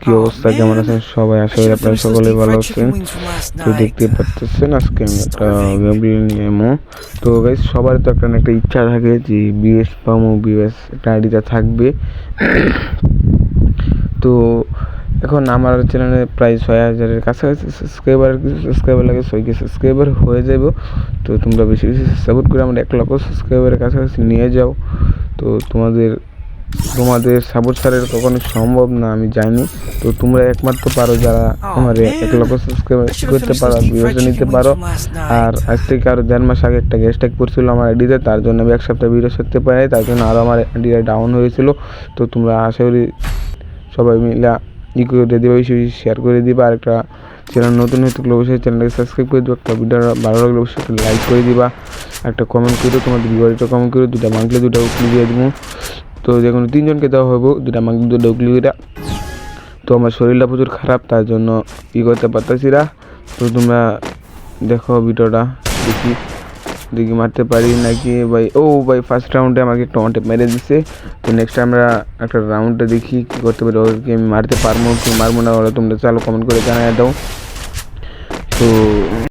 কি অবস্থা, কেমন আছেন সবাই? আশা করি আপনারা সকলেই ভালো আছেন। তো দেখতে পাচ্ছেন আজকে আমি একটা গেমপ্লে নিয়ে এমো। তো গাইস, সবার তো একটা না একটা ইচ্ছা থাকে যে বিএস পামো, বিএস একটা আইডিটা থাকবে। তো এখন আমার চ্যানেলে প্রায় 6000-এর কাছাকাছি সাবস্ক্রাইবার, কিছু সাবস্ক্রাইবার লাগে, 6K সাবস্ক্রাইবার হয়ে যাব। তো তোমরা বেশি বেশি সাপোর্ট করে আমরা 1 লক্ষ সাবস্ক্রাইবারের কাছাকাছি নিয়ে যাও। তো তোমাদের সাপোর্ট ছাড়া কখনো সম্ভব না, আমি জানি। তো তোমরা একমাত্র পারো যারা আমার 1 লক্ষ সাবস্ক্রাইবার করতে পারো, ভিউয়ার্স নিতে পারো। আর আজ থেকে আরও 1.5 মাস আগে একটা গ্যাস ট্যাগ পড়ছিল আমার আইডিতে, তার জন্য আমি 1 সপ্তাহ ভিডিও করতে পারি, তার জন্য আরও আমার আইডিটা ডাউন হয়েছিল। তো তোমরা আশা করি সবাই মিলে করে দিবা, বেশি বেশি শেয়ার করে দিবা। আর একটা চ্যানেল নতুন হয়ে থাকলে অবশ্যই চ্যানেলটাকে সাবস্ক্রাইব করে দিবা, একটা ভিডিও ভালো লাগলে অবশ্যই একটা লাইক করে দিবা, একটা কমেন্ট করে তোমাদের ভিডিওটা কমেন্ট করে 2টা মাংলে 2টা উকলি দিয়ে দেবো। তো যে কোনো 3 জনকে দেওয়া হবে 2টা মাংলে 2টা উকলি করে। তো আমার শরীরটা প্রচুর খারাপ, তার জন্য করতে পারতেছি না। তো তোমরা দেখো ভিডিওটা, দেখি মারতে পারি নাকি ভাই। ও ভাই, ফার্স্ট রাউন্ডে আমাকে একটা ওয়ান ট্যাপ মেরে দিচ্ছে। তো নেক্সট আমরা একটা রাউন্ডে দেখি কী করতে পারি, ওদেরকে আমি মারতে পারবো কি মারবো না, ওরা তোমরা চালো কমেন্ট করে জানিয়ে দাও। তো